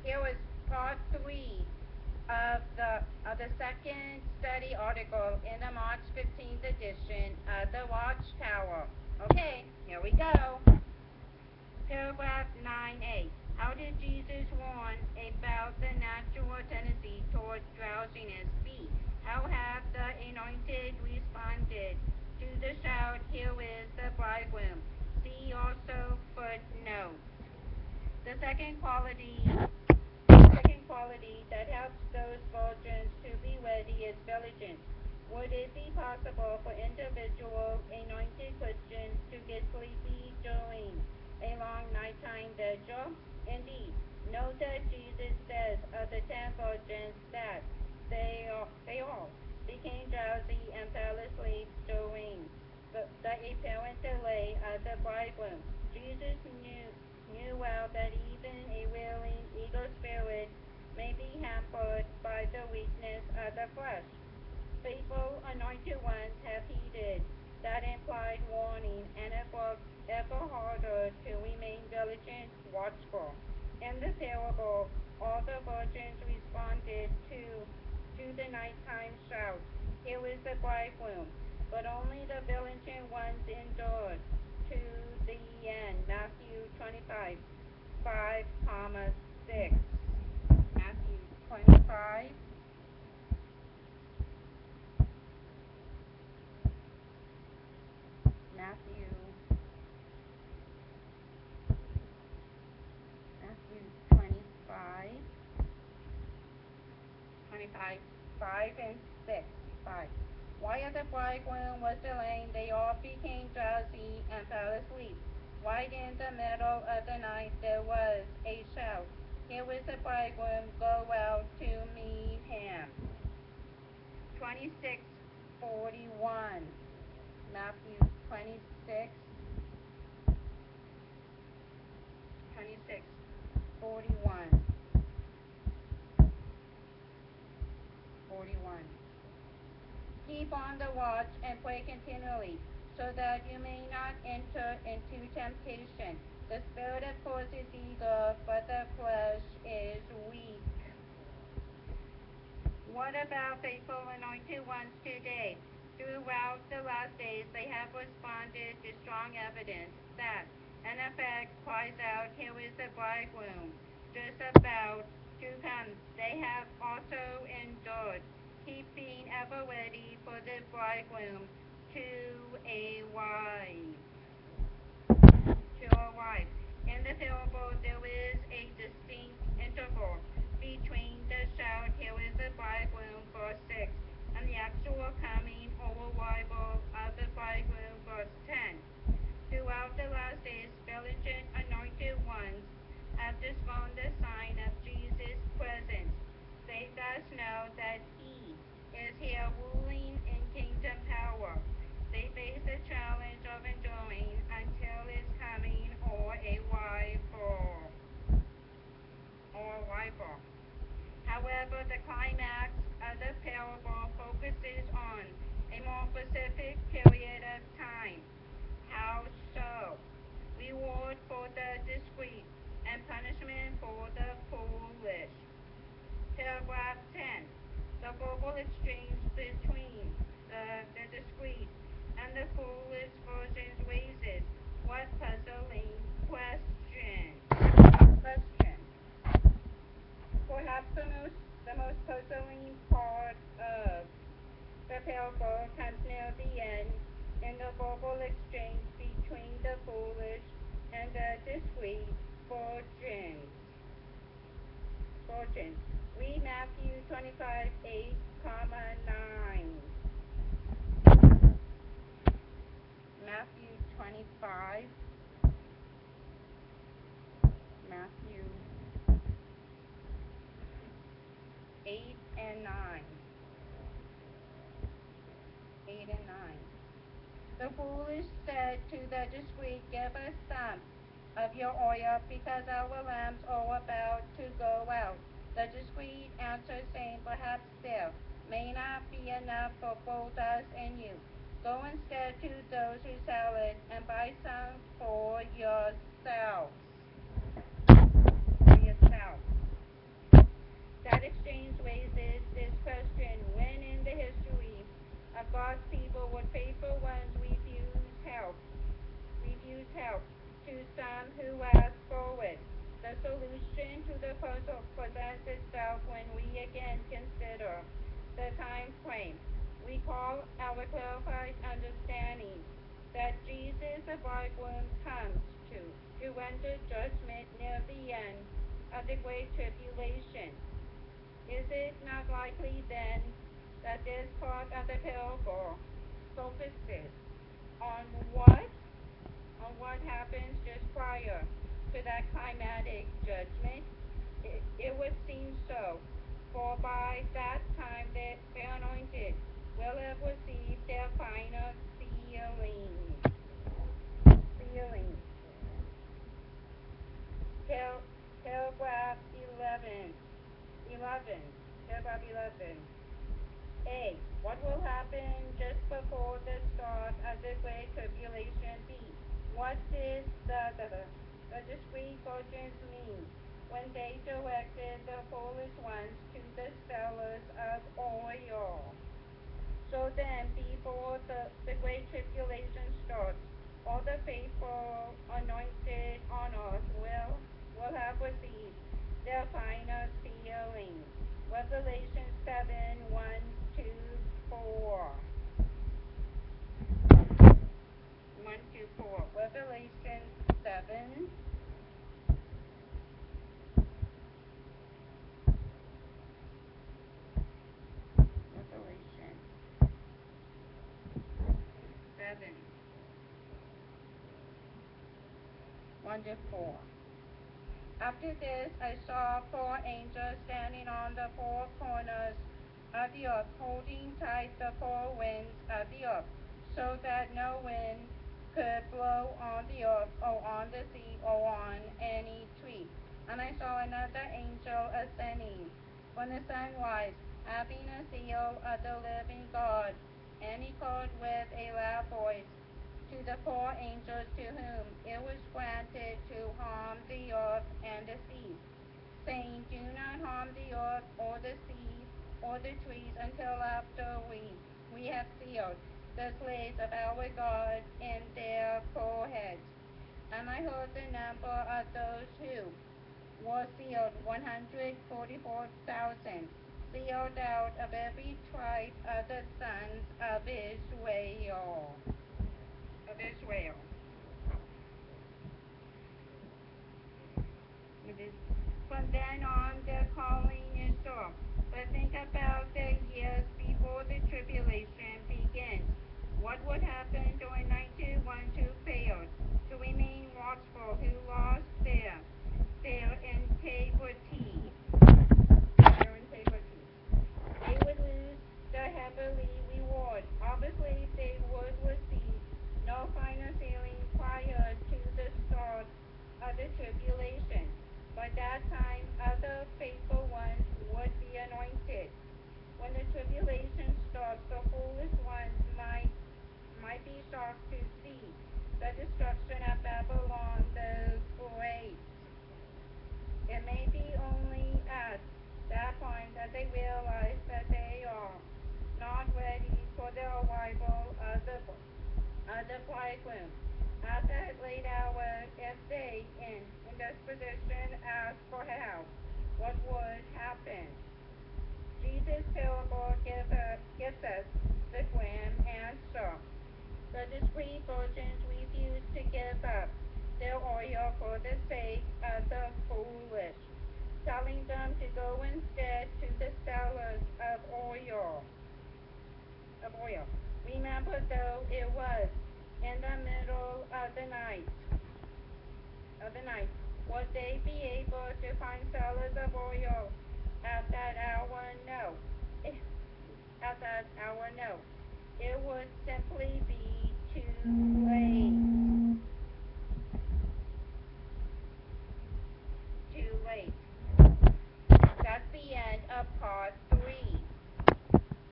Here was part 3 of the second study article in the March 15th edition of the Watchtower. Okay, here we go. Paragraph 9a. How did Jesus warn about the natural tendency toward drowsiness? B. How have the anointed responded to the shout, "Here is the bridegroom"? See also footnote. The second quality that helps those virgins to be ready is diligence. Would it be possible for individual anointed Christians to get sleepy during a long nighttime vigil? Indeed, note that Jesus says of the 10 virgins that they all became drowsy and fell asleep during the apparent delay of the bridegroom. Jesus knew well that even a willing, eager spirit may be hampered by the weakness of the flesh. Faithful anointed ones have heeded that implied warning and have worked ever harder to remain diligent, watchful. In the parable, all the virgins responded to the nighttime shout, "Here is the bridegroom," but only the diligent ones endured to the end. Matthew 25, 5, 6. Matthew 25, Matthew, Matthew 25, 25, 5 and 6. 5. While the bridegroom was delaying, they all became drowsy and fell asleep. Right in the middle of the night there was a shout, "Here is the bridegroom, go out to meet him." 26:41. Matthew 26, 26, 41, 41. Keep on the watch and pray continually, so that you may not enter into temptation. The spirit, of course, is eager, but the flesh is weak. What about faithful anointed ones today? Throughout the last days, they have responded to strong evidence that, in effect, cries out, "Here is the bridegroom," just about to come. They have also endured, keeping ever ready for the bridegroom to arrive. In the parable, there is a distinct interval between the shout, "Here is the bridegroom," verse 6, and the actual coming or arrival of the bridegroom, verse 10. Throughout the last days, diligent anointed ones have discerned the sign of Jesus' presence. They thus know that He is here ruling in kingdom power. They face the challenge of enduring until His coming or arrival. However, the climax of the parable focuses on a more specific period of time. How so? Reward for the discreet and punishment for the foolish. Paragraph 10. The verbal exchange between the discreet and the foolish versions raises what puzzling question? Perhaps the most puzzling part of the parable comes near the end in the verbal exchange between the foolish and the discreet virgins. Read Matthew 25, 8, 9. Matthew 25, Matthew 8 and 9. 8 and 9. The foolish said to the discreet, "Give us some of your oil, because our lamps are about to go out." The discreet answered, saying, "Perhaps there may not be enough for both us and you. Go instead to those who sell it and buy some for yourselves." recall our clarified understanding that Jesus, the bridegroom, comes to render judgment near the end of the great tribulation. Is it not likely then that this part of the parable focuses on what happens just prior to that climatic judgment? It would seem so, for by that time the anointed will have received their final sealing. Paragraph 11. Paragraph 11. A. What will happen just before the start of the Great Tribulation? B. What did the discreet virgins mean when they directed the foolish ones to the sellers of oil? So then, before the Great Tribulation starts, all the faithful anointed on earth will have received their final sealing. Revelation 7, 1 to 4. 1 to 4. Revelation 7. Revelation 7. 1 to 4. After this, I saw four angels standing on the four corners of the earth, holding tight the four winds of the earth, so that no wind could blow on the earth, or on the sea, or on any tree. And I saw another angel ascending from the sunrise, having a seal of the living God. And he called with a loud voice to the four angels to whom it was granted to harm the earth and the sea, saying, Do not harm the earth or the sea or the trees until after we have sealed the slaves of our God in their foreheads. And I heard the number of those who were sealed, 144,000, sealed out of every tribe of the sons of Israel. From then on, the calling is off. But think about the years before the tribulation begins. What would happen during 91 to fail to remain watchful, who lost their integrity? They would lose the heavenly reward. Obviously, they would receive no final sealing prior to the start of the tribulation. By that time, other faithful ones would be anointed. When the tribulation starts, the foolish ones might be shocked to see the destruction of Babylon the Great. It may be only at that point that they realize that they are not ready for the arrival of the bridegroom. At that late hour, if they, in disposition, ask for help, what would happen? Jesus' parable gives us the grim answer. The discreet virgins refuse to give up their oil for the sake of the foolish, telling them to go instead to the sellers of oil. Remember, though, it was in the middle of the night. Would they be able to find sellers of oil at that hour? No. At that hour, no. It would simply be too late.